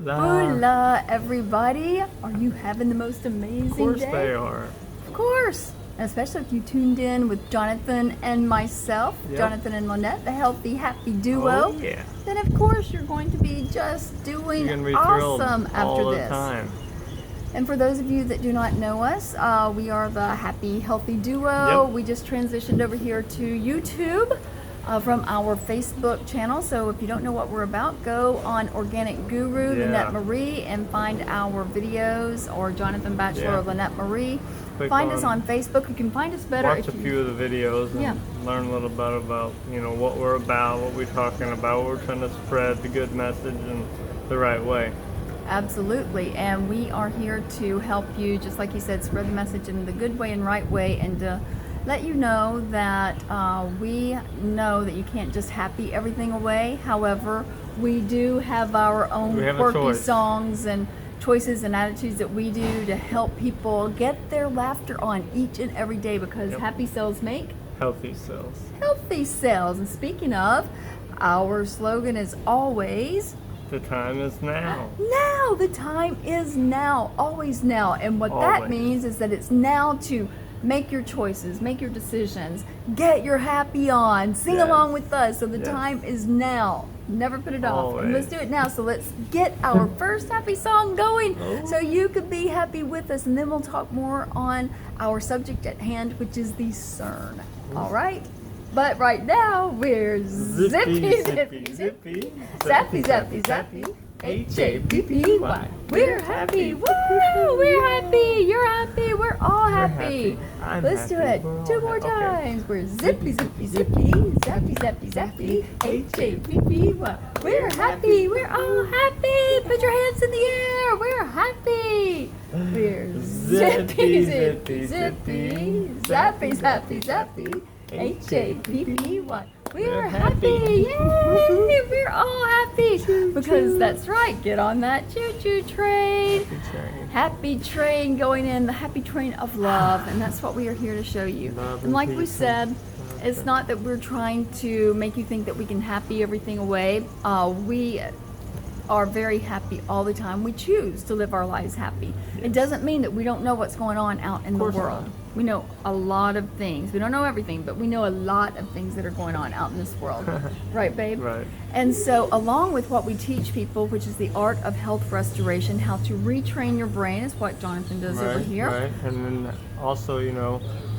Hola, everybody. Are you having the most amazing day? Of course they are. Of course. Especially if you tuned in with Jonathan and myself, Yep. Jonathan and Lynette, the healthy, happy duo. Oh, yeah. Then, of course, you're going to be just doing You're gonna be awesome thrilled after all this. the time. And for those of you that do not know us, we are the happy, healthy duo. Yep. We just transitioned over here to YouTube from our Facebook channel. So if you don't know what we're about, go on Organic Guru, Yeah. Lynette Marie, and find our videos, or Jonathan Bachelor Yeah. or Lynette Marie. Click Find us on Facebook. You can find us better Watch if a you... few of the videos and Yeah. learn a little bit about, what we're about, what we're talking about. We're trying to spread the good message in the right way. Absolutely, and we are here to help you, just like you said, spread the message in the good way and right way, and to let you know that we know that you can't just happy everything away. However, we do have our own quirky songs and choices and attitudes that we do to help people get their laughter on each and every day, because happy cells make Healthy cells. healthy cells. And speaking of, our slogan is always... The time is now. Now, the time is now, always now. And what that Always. means is that it's now to make your choices, make your decisions, get your happy on, sing Yes. along with us. So the Yes. time is now. Never put it off. And let's Always. do it now. So let's get our first happy song going so you could be happy with us. And then we'll talk more on our subject at hand, which is the Cern. All right? But right now, we're zippy, zippy. Zappy, zappy, zappy. H-A-P-P-Y. We're happy. Woo! We're happy. You're happy. We're all happy. happy. I'm Let's do happy. it We're all two more happy. Okay. times. We're zippy, zippy, zippy. Zappy, zappy, zappy. H-A-P-P-Y. We're happy. We're all happy. Put your hands in the air. We're happy. We're zippy, zippy, zippy. Zappy, zappy, zappy. H-A-P-P-Y. We're happy. Yay! We're all happy. Because that's right. Get on that choo-choo train. Happy train going in, the happy train of love. And that's what we are here to show you. Love And like and we peace said, and it's not that we're trying to make you think that we can happy everything away. We are very happy all the time. We choose to live our lives happy. It doesn't mean that we don't know what's going on out in the course world. not. We know a lot of things. We don't know everything, but we know a lot of things that are going on out in this world. Right, babe? Right. And so along with what we teach people, which is the art of health restoration, how to retrain your brain, is what Jonathan does over here. Right. And then also,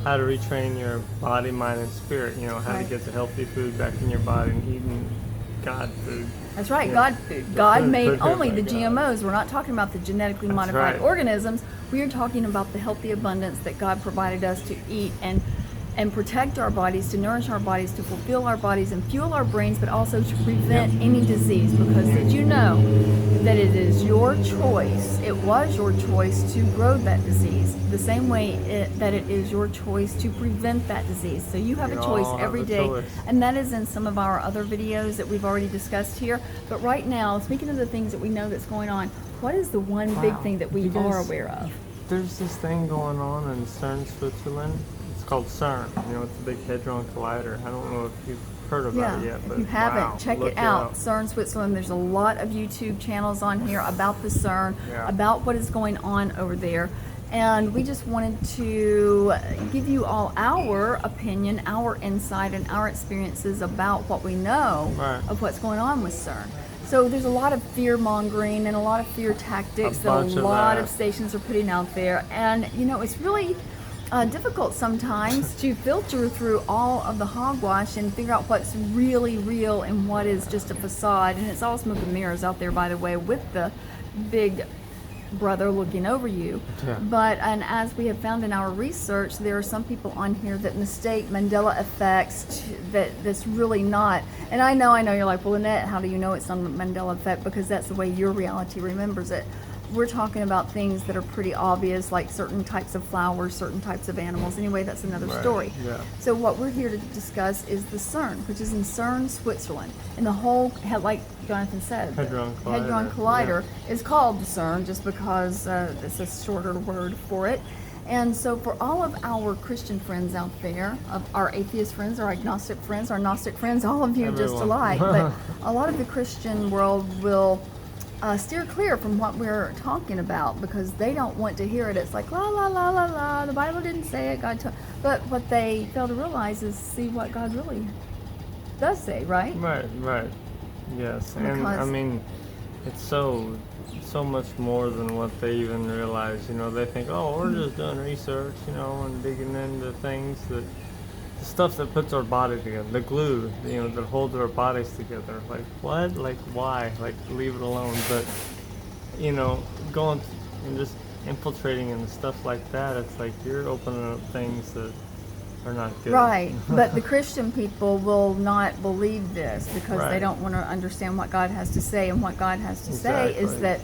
how to retrain your body, mind, and spirit. How to Right. get the healthy food back in your body and eating God food. That's right, Yeah. God food. God Food made made only by the God. GMOs. We're not talking about the genetically modified right. organisms. We are talking about the healthy abundance that God provided us to eat and protect our bodies, to nourish our bodies, to fulfill our bodies and fuel our brains, but also to prevent any disease. Because did you know that it is your choice, it was your choice to grow that disease, the same way that it is your choice to prevent that disease. So you have We a choice all have every a day. choice. And that is in some of our other videos that we've already discussed here. But right now, speaking of the things that we know that's going on, what is the one big Wow. thing that we You guys- are aware of? There's this thing going on in Cern, Switzerland. It's called Cern. It's a big hadron collider. I don't know if you've heard about it yet, if but you haven't, wow, check look it out. Cern, Switzerland. There's a lot of YouTube channels on here about the Cern, Yeah. about what is going on over there. And we just wanted to give you all our opinion, our insight, and our experiences about what we know Right. of what's going on with Cern. So there's a lot of fear mongering and a lot of fear tactics A that bunch a of lot that. of stations are putting out there. And, it's really difficult sometimes to filter through all of the hogwash and figure out what's really real and what is just a facade. And it's all smoke and mirrors out there, by the way, with the big brother looking over you. Yeah. But, and as we have found in our research, there are some people on here that mistake Mandela effects that's really not. And I know you're like, well, Lynette, how do you know it's not a Mandela effect? Because that's the way your reality remembers it. We're talking about things that are pretty obvious, like certain types of flowers, certain types of animals. Anyway, that's another Right, story. yeah. So what we're here to discuss is the Cern, which is in Cern, Switzerland. And the whole, like Jonathan said, Hadron the Hadron Collider, Collider is called the Cern just because it's a shorter word for it. And so for all of our Christian friends out there, of our atheist friends, our agnostic friends, our Gnostic friends, all of you just Everyone. alike, but a lot of the Christian world will steer clear from what we're talking about, because they don't want to hear it. It's like la la la la la. The Bible didn't say it. God told. But what they fail to realize is see what God really does say, right? Right. Yes, and I Because- mean, it's so much more than what they even realize. You know, they think, oh, we're just doing research, you know, and digging into things that the stuff that puts our body together, the glue, you know, that holds our bodies together. Like what? Like why? Like leave it alone. But you know, going and just infiltrating and stuff like that, it's like you're opening up things that are not good. Right, but the Christian people will not believe this because Right. they don't want to understand what God has to say. And what God has to say is Exactly. that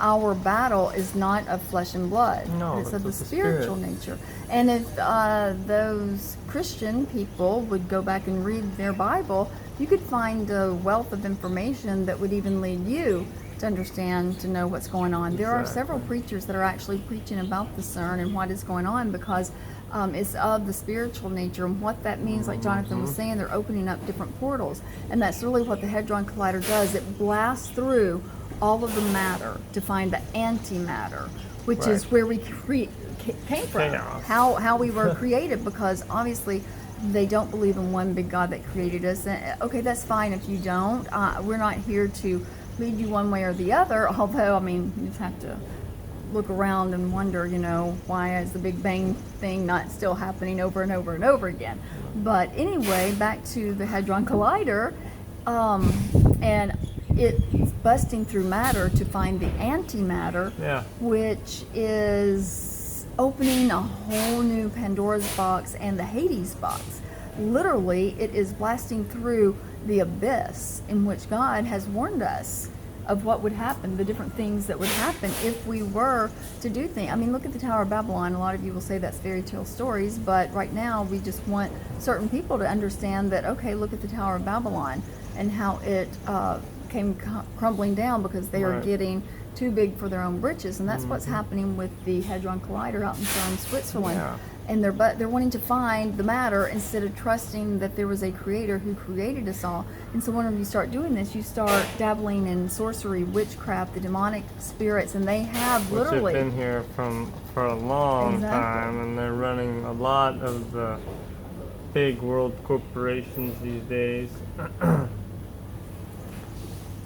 our battle is not of flesh and blood. No, it's of the the spiritual spirit. nature. And if those Christian people would go back and read their Bible, you could find a wealth of information that would even lead you to understand, to know what's going on. There are several Exactly. preachers that are actually preaching about the Cern and what is going on, because it's of the spiritual nature, and what that means, like Jonathan was saying, they're opening up different portals, and that's really what the Hadron Collider does. It blasts through all of the matter to find the antimatter, which is Right. where we came from, Chaos. how we were created, because obviously they don't believe in one big God that created us. And, okay, that's fine if you don't. We're not here to lead you one way or the other, although, I mean, you just have to look around and wonder, you know, why is the Big Bang thing not still happening over and over and over again? But anyway, back to the Hadron Collider, and it's busting through matter to find the antimatter, Yeah. which is opening a whole new Pandora's box and the Hades box. Literally, it is blasting through the abyss in which God has warned us of what would happen, the different things that would happen if we were to do things. I mean, look at the Tower of Babylon. A lot of you will say that's fairy tale stories, but right now we just want certain people to understand that, okay, look at the Tower of Babylon and how it came crumbling down because they are Right. getting too big for their own britches. And that's what's happening with the Hadron Collider out in Cern, Switzerland. Yeah. And they're wanting to find the matter instead of trusting that there was a creator who created us all. And so whenever you start doing this, you start dabbling in sorcery, witchcraft, the demonic spirits, and they have Which have literally been here for a long Exactly. time, and they're running a lot of the big world corporations these days.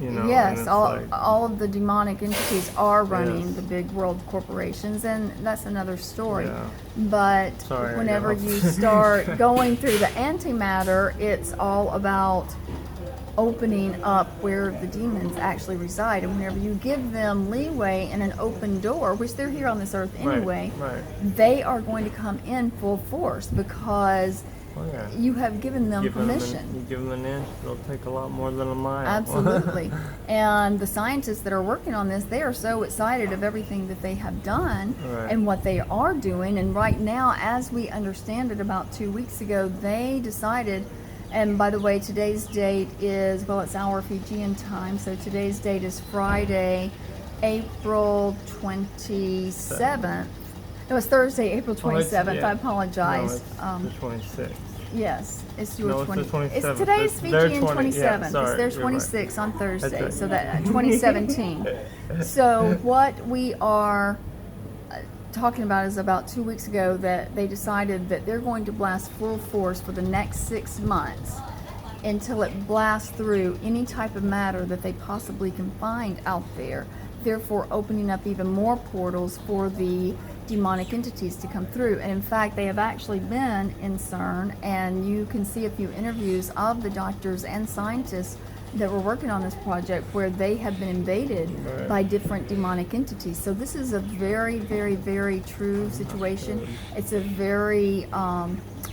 You know, and yes, it's all, like, all of the demonic entities are running Yes. the big world corporations, and that's another story. Yeah. But Sorry, I whenever got you off. start going through the antimatter, it's all about opening up where the demons actually reside. And whenever you give them leeway and an open door, which they're here on this earth anyway, right. they are going to come in full force because Oh, yeah. you have given them permission. You give them an inch, it'll take a lot more than a mile. Absolutely. And the scientists that are working on this, they are so excited of everything that they have done Right. and what they are doing. And right now, as we understand it, about 2 weeks ago, they decided, and by the way, today's date is, well, it's our Fijian time, so today's date is Friday, April 27th. It was Thursday, April 27th. yeah. I apologize. No, it's the 26th. Yes, it's your No, it's the 20. 27th. It's today's It's their Fijian 20 yeah, 27th. sorry, It's their you're right. 26 on Thursday, right. so that 2017. So what we are talking about is about 2 weeks ago that they decided that they're going to blast full force for the next 6 months until it blasts through any type of matter that they possibly can find out there, therefore opening up even more portals for the demonic entities to come through. And in fact, they have actually been in Cern, and you can see a few interviews of the doctors and scientists that were working on this project where they have been invaded Right. by different demonic entities. So this is a very, very, very true situation. It's a very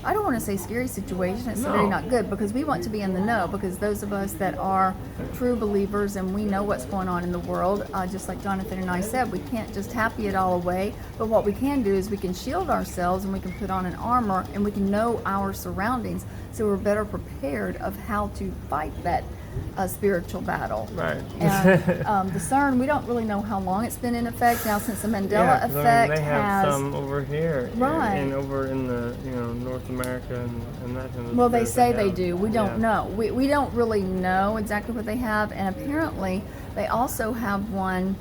I don't want to say scary situation. It's very No. not good, because we want to be in the know, because those of us that are true believers and we know what's going on in the world, just like Jonathan and I said, we can't just happy it all away, but what we can do is we can shield ourselves and we can put on an armor and we can know our surroundings, so we're better prepared of how to fight that spiritual battle. Right. And the Cern, we don't really know how long it's been in effect now, since the Mandela 'cause, effect they have has. some over here, Right. and over in the North America and that kind of. Well, they say they have, do. We don't know. We don't really know exactly what they have, and apparently they also have one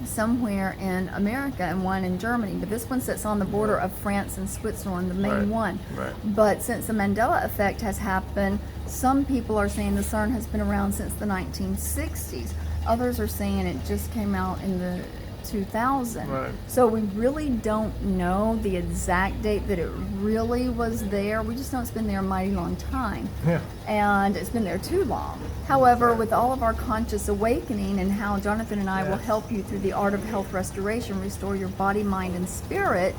somewhere in America and one in Germany, but this one sits on the border of France and Switzerland, the main one. Right. But since the Mandela effect has happened, some people are saying the Cern has been around since the 1960s. Others are saying it just came out in the 2000. Right. So we really don't know the exact date that it really was there. We just know it's been there a mighty long time. Yeah. And it's been there too long. However, with all of our conscious awakening and how Jonathan and I will help you through the art of health restoration, restore your body, mind, and spirit,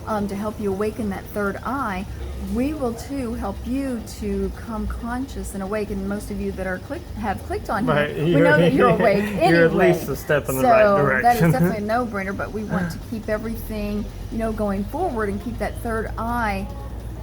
to help you awaken that third eye, we will too help you to come conscious and awake. And most of you that are have clicked on Right. here, we know that you're awake anyway. You're at least a step in the so right that is direction. definitely a no-brainer. But we want to keep everything, going forward and keep that third eye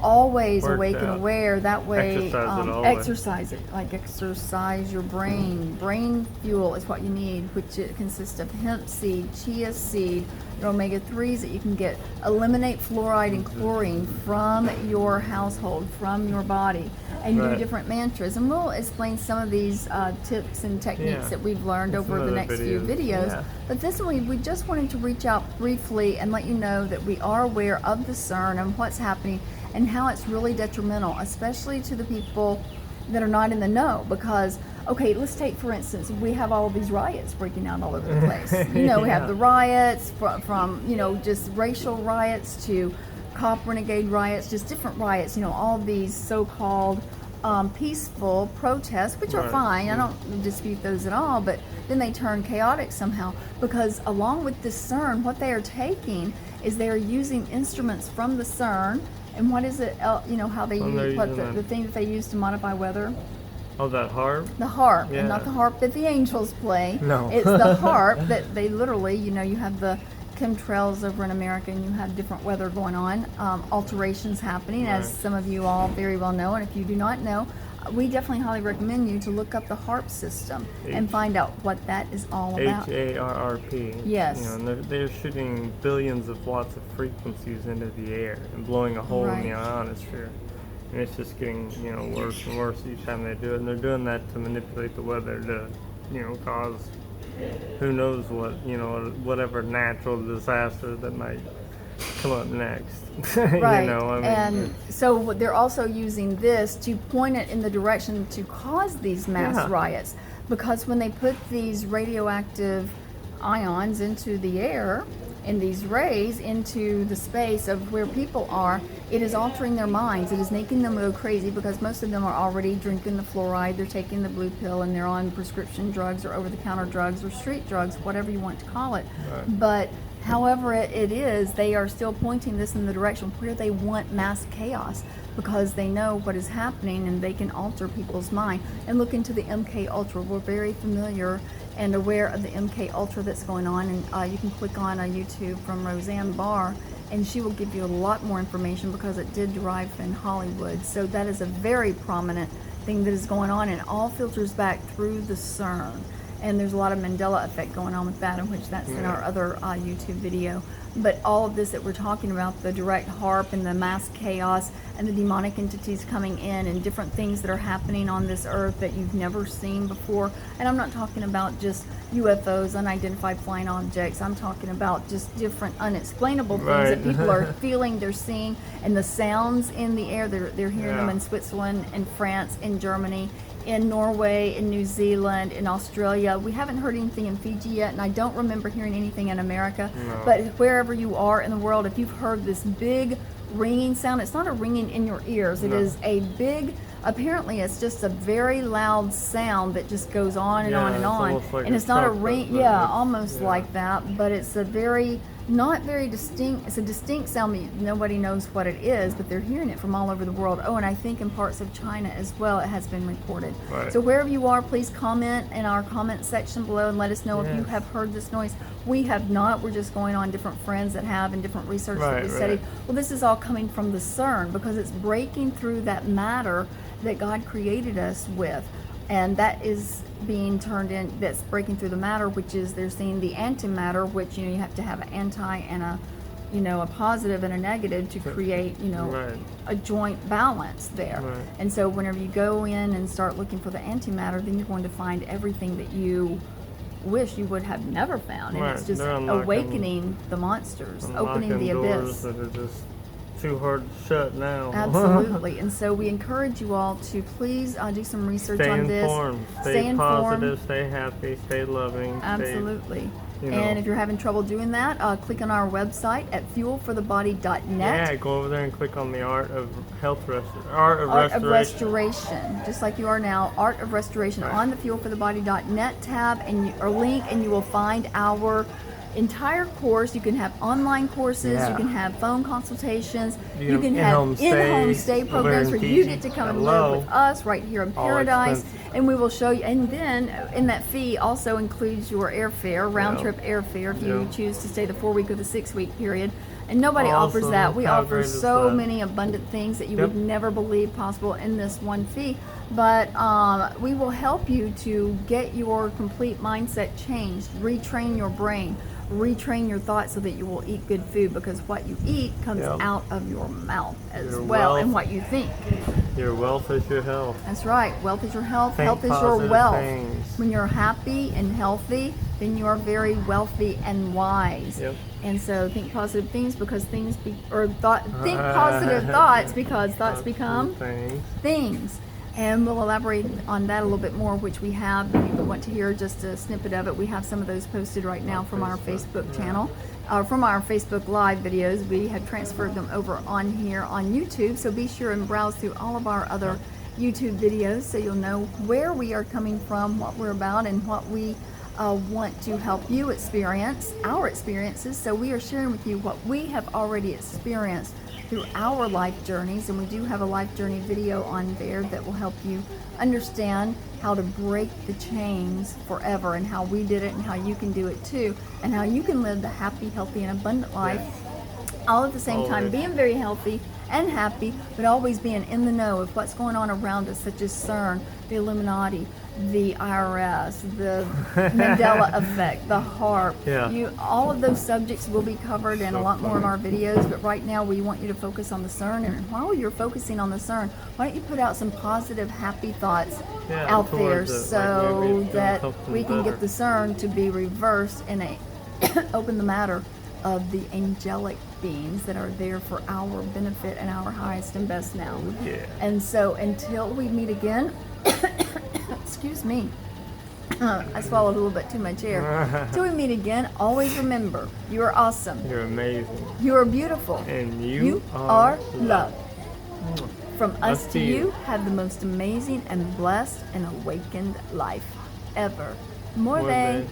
always Worked awake and out. aware. That way, Exercise it always. exercise it. Like exercise your brain. Brain fuel is what you need, which it consists of hemp seed, chia seed, your omega-3s that you can get. Eliminate fluoride and chlorine from your household, from your body, and do Right. different mantras. And we'll explain some of these tips and techniques that we've learned Some over the other next few videos. Yeah. But this one, we just wanted to reach out briefly and let you know that we are aware of the Cern and what's happening and how it's really detrimental, especially to the people that are not in the know. Because, okay, let's take, for instance, we have all of these riots breaking out all over the place. We have the riots from just racial riots to cop renegade riots, just different riots, all of these so-called peaceful protests, which are Right. fine. I don't dispute those at all, but then they turn chaotic somehow, because along with this Cern, what they are taking is they are using instruments from the Cern. And what is it, how they use, the thing that they use to modify weather? Oh, that harp? The harp, Yeah. and not the harp that the angels play. No. It's the harp that they literally, you have the chemtrails over in America, and you have different weather going on, alterations happening, as some of you all very well know. And if you do not know, we definitely highly recommend you to look up the harp system and find out what that is all about. HARRP. Yes. And they're shooting billions of watts of frequencies into the air and blowing a hole in the ionosphere. And it's just getting, worse and worse each time they do it. And they're doing that to manipulate the weather to, cause who knows what, whatever natural disaster that might come up next. Right. And so they're also using this to point it in the direction to cause these mass riots, because when they put these radioactive ions into the air and these rays into the space of where people are, it is altering their minds. It is making them go crazy, because most of them are already drinking the fluoride, they're taking the blue pill, and they're on prescription drugs or over-the-counter drugs or street drugs, whatever you want to call it. Right. But however it is, they are still pointing this in the direction where they want mass chaos, because they know what is happening and they can alter people's mind. And look into the MK Ultra. We're very familiar and aware of the MK Ultra that's going on, and you can click on YouTube from Roseanne Barr, and she will give you a lot more information, because it did derive in Hollywood. So that is a very prominent thing that is going on, and all filters back through the Cern. And there's a lot of Mandela effect going on with that, in which that's in our other YouTube video. But all of this that we're talking about, the direct harp and the mass chaos and the demonic entities coming in and different things that are happening on this earth that you've never seen before. And I'm not talking about just UFOs, unidentified flying objects. I'm talking about just different unexplainable things that people are feeling, they're seeing, and the sounds in the air. They're hearing them in Switzerland, in France, in Germany, in Norway, in New Zealand, in Australia. We haven't heard anything in Fiji yet, and I don't remember hearing anything in America. No. But wherever you are in the world, if you've heard this big ringing sound, it's not a ringing in your ears. It is a big, apparently it's just a very loud sound that just goes on and on and on. Like and it's not a trumpet, ring, almost like that, but it's a very, not very distinct, it's a distinct sound, but nobody knows what it is, but they're hearing it from all over the world. Oh, and I think in parts of China as well, it has been reported. Right. So wherever you are, please comment in our comment section below and let us know if you have heard this noise. We have not. We're just going on different friends that have and different research that we studied. Well, this is all coming from the Cern, because it's breaking through that matter that God created us with. and that is being turned in, that's breaking through the matter, which is they're seeing the antimatter, which you have to have an anti and a a positive and a negative to create Right. a joint balance there. Right. And so whenever you go in and start looking for the antimatter, then you're going to find everything that you wish you would have never found, and Right. it's just They're unlocking- awakening the monsters, opening the doors abyss. that are just too hard to shut now. Absolutely. And so we encourage you all to please do some research Stay on this. informed. Stay Stay informed. positive. Stay happy. Stay loving. Absolutely. you know. And if you're having trouble doing that, click on our website at fuelforthebody.net. Yeah, go over there and click on the art of Art of Restoration, just like you are now. Art of Restoration Right. on the fuelforthebody.net tab or link, and you will find our entire course. You can have online courses, Yeah. you can have phone consultations, You you can can have in-home in-home stays, stay programs over where in you Fiji. get to come and Hello. live with us right here in All paradise, expenses. and we will show you. And then in that fee also includes your airfare, round Yeah. trip airfare, if you Yeah. choose to stay the 4-week or the 6-week period. And nobody offers Awesome. that. We How offer great is so that? many abundant things that you Yep. would never believe possible in this one fee. But we will help you to get your complete mindset changed, retrain your brain, retrain your thoughts so that you will eat good food, because what you eat comes Yep. out of your mouth as Your well, wealth. and what you think. Your wealth is your health. That's right. Wealth is your health. Think Health is your positive wealth. things. When you're happy and healthy, then you are very wealthy and wise. Yep. And so think positive things, because think positive thoughts, because thoughts become things. And we'll elaborate on that a little bit more, which we have. If you want to hear just a snippet of it, we have some of those posted right now from our Facebook channel, from our Facebook Live videos. We have transferred them over on here on YouTube, so be sure and browse through all of our other YouTube videos so you'll know where we are coming from, what we're about, and what we want to help you experience, our experiences. So we are sharing with you what we have already experienced through our life journeys, and we do have a life journey video on there that will help you understand how to break the chains forever, and how we did it, and how you can do it too, and how you can live the happy, healthy, and abundant life all at the same time, Always. being very healthy and happy, but always being in the know of what's going on around us, such as Cern, the Illuminati, the IRS, the Mandela effect, the HARP. Yeah. All of those subjects will be covered in a lot more of our videos, but right now we want you to focus on the Cern. And while you're focusing on the Cern, why don't you put out some positive, happy thoughts out there, towards it, like so maybe feel that something we can better. get the Cern to be reversed and open the matter of the angelic beings that are there for our benefit and our highest and best now. Yeah. And so until we meet again, excuse me, I swallowed a little bit too much air. Till we meet again, always remember, you are awesome, You're amazing. you are beautiful, And you are loved. From us to you, have the most amazing and blessed and awakened life ever. More More day. day.